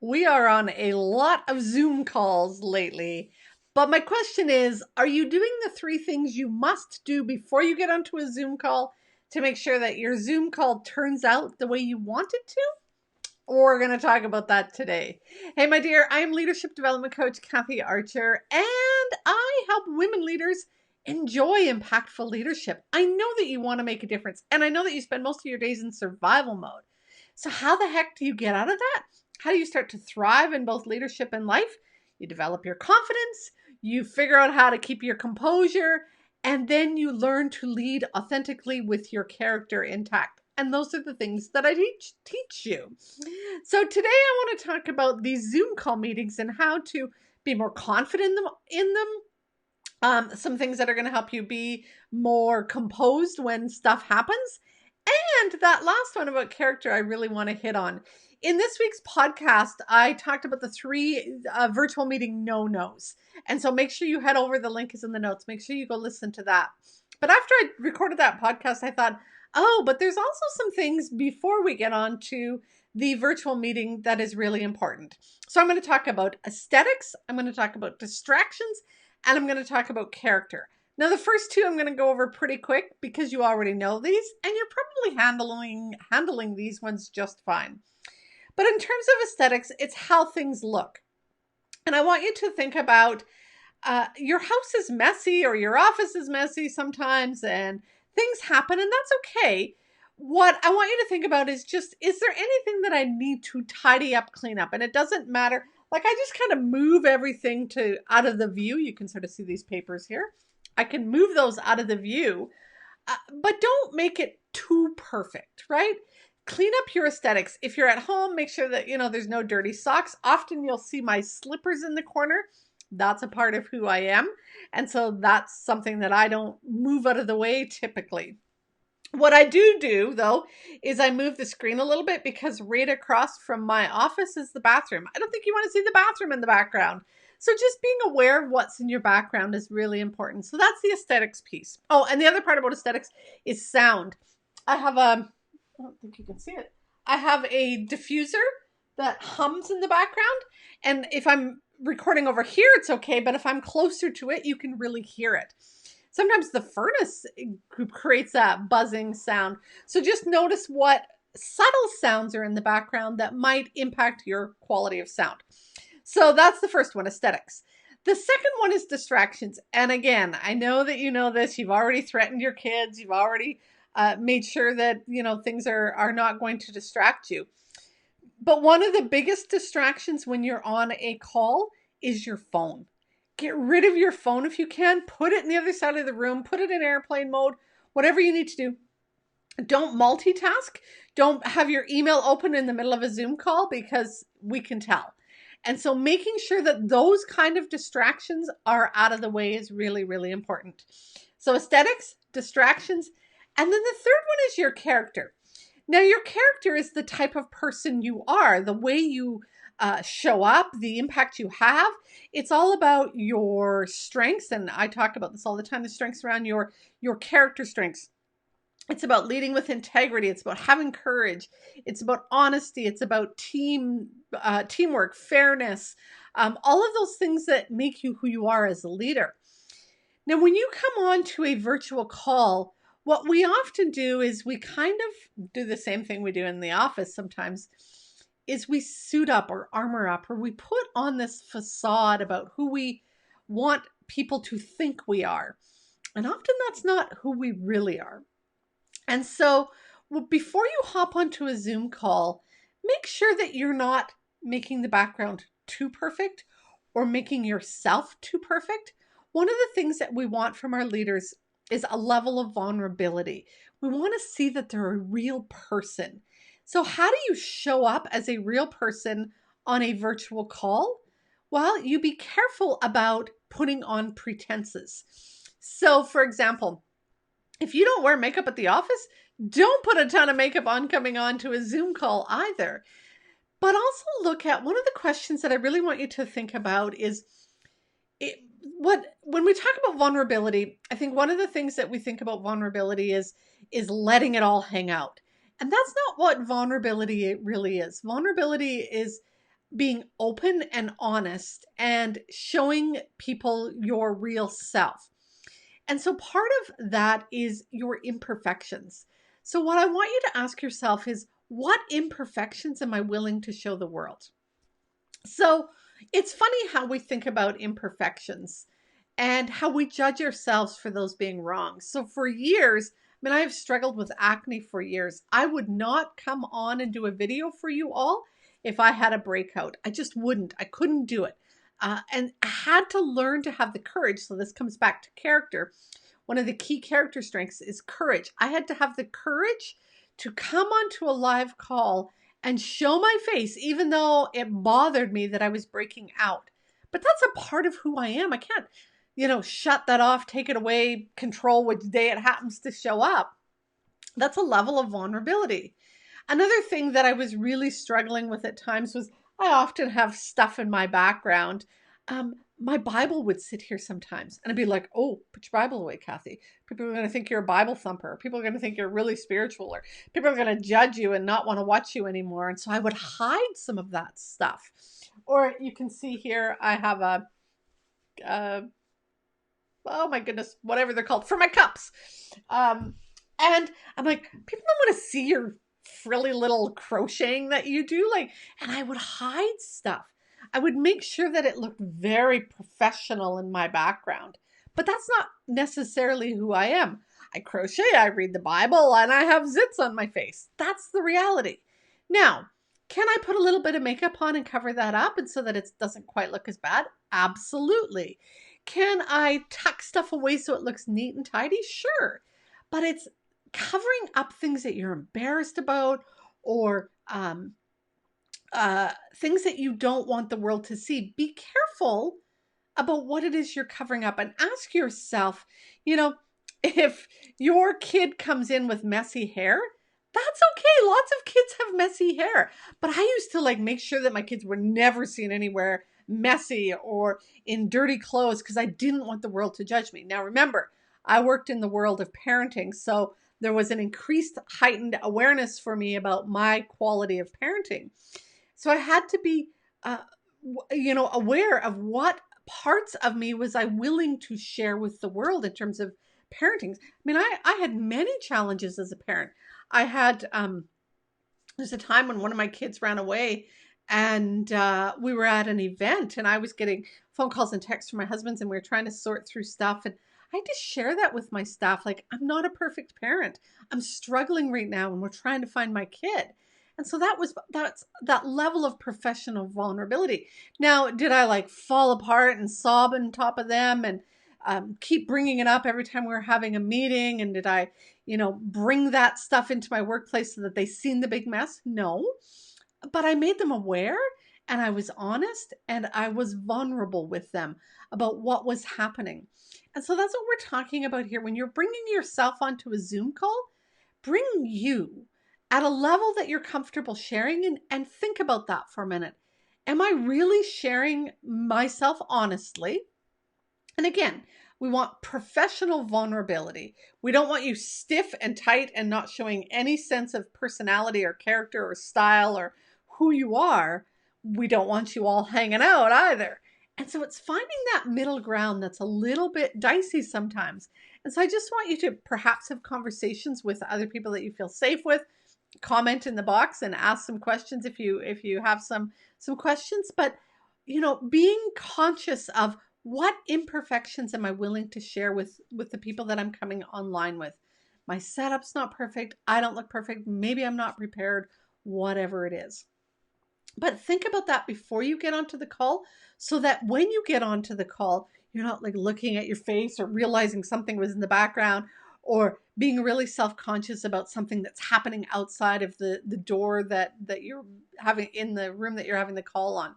We are on a lot of Zoom calls lately. But my question is, are you doing the three things you must do before you get onto a Zoom call to make sure that your Zoom call turns out the way you want it to? We're going to talk about that today. Hey, my dear, I am leadership development coach Kathy Archer, and I help women leaders enjoy impactful leadership. I know that you want to make a difference, and I know that you spend most of your days in survival mode. So, how the heck do you get out of that? How do you start to thrive in both leadership and life? You develop your confidence, you figure out how to keep your composure, and then you learn to lead authentically with your character intact. And those are the things that I teach you. So today I want to talk about these Zoom call meetings and how to be more confident in them. Some things that are going to help you be more composed when stuff happens. And that last one about character, I really want to hit on. In this week's podcast, I talked about the three virtual meeting no-nos. And so make sure you head over. The link is in the notes. Make sure you go listen to that. But after I recorded that podcast, I thought, oh, but there's also some things before we get on to the virtual meeting that is really important. So I'm going to talk about aesthetics. I'm going to talk about distractions. And I'm going to talk about character. Now, the first two I'm going to go over pretty quick because you already know these, and you're probably handling these ones just fine. But in terms of aesthetics, it's how things look. And I want you to think about your house is messy or your office is messy sometimes, and things happen, and that's okay. What I want you to think about is there anything that I need to tidy up, clean up? And it doesn't matter. Like, I just kind of move everything out of the view. You can sort of see these papers here. I can move those out of the view, but don't make it too perfect, right? Clean up your aesthetics. If you're at home, make sure that, there's no dirty socks. Often you'll see my slippers in the corner. That's a part of who I am. And so that's something that I don't move out of the way typically. What I do, though, is I move the screen a little bit because right across from my office is the bathroom. I don't think you want to see the bathroom in the background. So just being aware of what's in your background is really important. So that's the aesthetics piece. Oh, and the other part about aesthetics is sound. I don't think you can see it. I have a diffuser that hums in the background. And if I'm recording over here, it's okay. But if I'm closer to it, you can really hear it. Sometimes the furnace creates that buzzing sound. So just notice what subtle sounds are in the background that might impact your quality of sound. So that's the first one, aesthetics. The second one is distractions. And again, I know that you know this. You've already threatened your kids. You've already made sure that, things are not going to distract you. But one of the biggest distractions when you're on a call is your phone. Get rid of your phone if you can. Put it in the other side of the room. Put it in airplane mode. Whatever you need to do. Don't multitask. Don't have your email open in the middle of a Zoom call because we can tell. And so making sure that those kind of distractions are out of the way is really, really important. So aesthetics, distractions, and then the third one is your character. Now, your character is the type of person you are, the way you show up, the impact you have. It's all about your strengths. And I talk about this all the time, the strengths around your character strengths. It's about leading with integrity. It's about having courage. It's about honesty. It's about teamwork, fairness, all of those things that make you who you are as a leader. Now, when you come on to a virtual call, what we often do is we kind of do the same thing we do in the office sometimes, is we suit up or armor up, or we put on this facade about who we want people to think we are. And often that's not who we really are. And so before you hop onto a Zoom call, make sure that you're not making the background too perfect or making yourself too perfect. One of the things that we want from our leaders is a level of vulnerability. We want to see that they're a real person. So how do you show up as a real person on a virtual call? Well, you be careful about putting on pretenses. So for example, if you don't wear makeup at the office, don't put a ton of makeup on coming on to a Zoom call either. But also look at one of the questions that I really want you to think about is when we talk about vulnerability, I think one of the things that we think about vulnerability is letting it all hang out. And that's not what vulnerability really is. Vulnerability is being open and honest and showing people your real self. And so part of that is your imperfections. So what I want you to ask yourself is, what imperfections am I willing to show the world? So it's funny how we think about imperfections and how we judge ourselves for those being wrong. So for years, I mean, I have struggled with acne for years. I would not come on and do a video for you all if I had a breakout. I just wouldn't. I couldn't do it. And I had to learn to have the courage. So this comes back to character. One of the key character strengths is courage. I had to have the courage to come onto a live call and show my face, even though it bothered me that I was breaking out. But that's a part of who I am. I can't, shut that off, take it away, control which day it happens to show up. That's a level of vulnerability. Another thing that I was really struggling with at times was I often have stuff in my background. My Bible would sit here sometimes and I'd be like, oh, put your Bible away, Kathy. People are going to think you're a Bible thumper. People are going to think you're really spiritual, or people are going to judge you and not want to watch you anymore. And so I would hide some of that stuff. Or you can see here, I have oh my goodness, whatever they're called, for my cups. And I'm like, people don't want to see your frilly little crocheting that you do. And I would hide stuff. I would make sure that it looked very professional in my background. But that's not necessarily who I am. I crochet, I read the Bible, and I have zits on my face. That's the reality. Now, can I put a little bit of makeup on and cover that up and so that it doesn't quite look as bad? Absolutely. Can I tuck stuff away so it looks neat and tidy? Sure. But it's covering up things that you're embarrassed about, or things that you don't want the world to see. Be careful about what it is you're covering up, and ask yourself, if your kid comes in with messy hair, that's okay. Lots of kids have messy hair, but I used to make sure that my kids were never seen anywhere messy or in dirty clothes because I didn't want the world to judge me. Now remember, I worked in the world of parenting, so there was an increased heightened awareness for me about my quality of parenting. So I had to be, aware of what parts of me was I willing to share with the world in terms of parenting. I mean, I had many challenges as a parent. I had, there's a time when one of my kids ran away, and we were at an event, and I was getting phone calls and texts from my husband, and we were trying to sort through stuff. And I had to share that with my staff. I'm not a perfect parent. I'm struggling right now, and we're trying to find my kid. And so that's that level of professional vulnerability. Now, did I fall apart and sob on top of them and keep bringing it up every time we were having a meeting? And did I, bring that stuff into my workplace so that they seen the big mess? No, but I made them aware, and I was honest, and I was vulnerable with them about what was happening. And so that's what we're talking about here. When you're bringing yourself onto a Zoom call, bring you at a level that you're comfortable sharing, and think about that for a minute. Am I really sharing myself honestly? And again, we want professional vulnerability. We don't want you stiff and tight and not showing any sense of personality or character or style or who you are. We don't want you all hanging out either. And so it's finding that middle ground that's a little bit dicey sometimes. And so I just want you to perhaps have conversations with other people that you feel safe with. Comment in the box and ask some questions if you have some questions. But being conscious of what imperfections am I willing to share with the people that I'm coming online with. My setup's not perfect. I don't look perfect. Maybe I'm not prepared, whatever it is. But think about that before you get onto the call, so that when you get onto the call, you're not looking at your face or realizing something was in the background, or being really self-conscious about something that's happening outside of the door that you're having in the room that you're having the call on.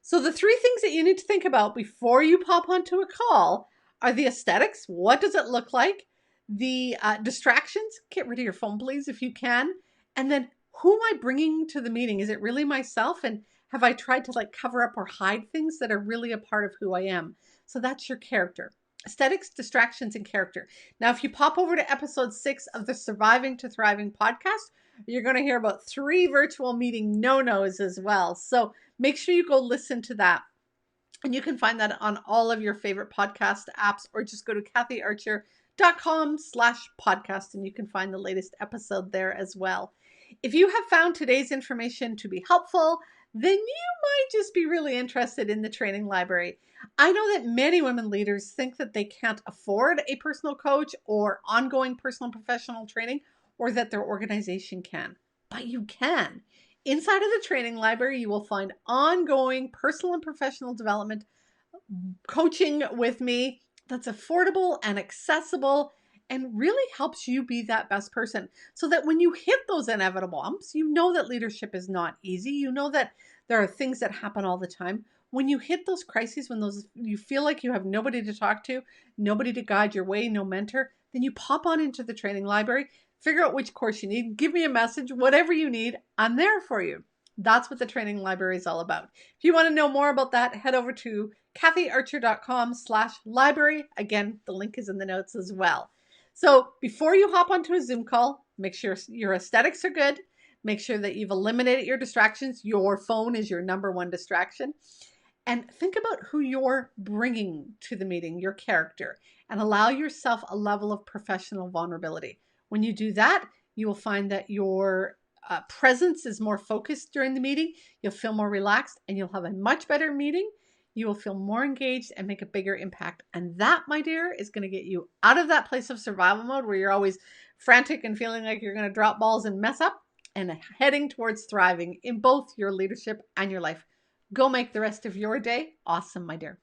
So the 3 things that you need to think about before you pop onto a call are the aesthetics. What does it look like? The distractions. Get rid of your phone, please, if you can. And then, who am I bringing to the meeting? Is it really myself? And have I tried to cover up or hide things that are really a part of who I am? So that's your character. Aesthetics, distractions, and character. Now, if you pop over to episode 6 of the Surviving to Thriving podcast, You're going to hear about 3 virtual meeting no-nos as well. So make sure you go listen to that. And you can find that on all of your favorite podcast apps, or just go to kathyarcher.com/podcast and you can find the latest episode there as well. If you have found today's information to be helpful, then you might just be really interested in the training library. I know that many women leaders think that they can't afford a personal coach or ongoing personal and professional training, or that their organization can, but you can. Inside of the training library, you will find ongoing personal and professional development coaching with me that's affordable and accessible and really helps you be that best person, so that when you hit those inevitable bumps, you know that leadership is not easy. You know that there are things that happen all the time. When you hit those crises, when you feel like you have nobody to talk to, nobody to guide your way, no mentor, then you pop on into the training library, figure out which course you need, give me a message, whatever you need, I'm there for you. That's what the training library is all about. If you want to know more about that, head over to kathyarcher.com/library. Again, the link is in the notes as well. So before you hop onto a Zoom call, make sure your aesthetics are good. Make sure that you've eliminated your distractions. Your phone is your number one distraction. And think about who you're bringing to the meeting, your character, and allow yourself a level of professional vulnerability. When you do that, you will find that your presence is more focused during the meeting. You'll feel more relaxed and you'll have a much better meeting. You will feel more engaged and make a bigger impact. And that, my dear, is going to get you out of that place of survival mode where you're always frantic and feeling like you're going to drop balls and mess up, and heading towards thriving in both your leadership and your life. Go make the rest of your day awesome, my dear.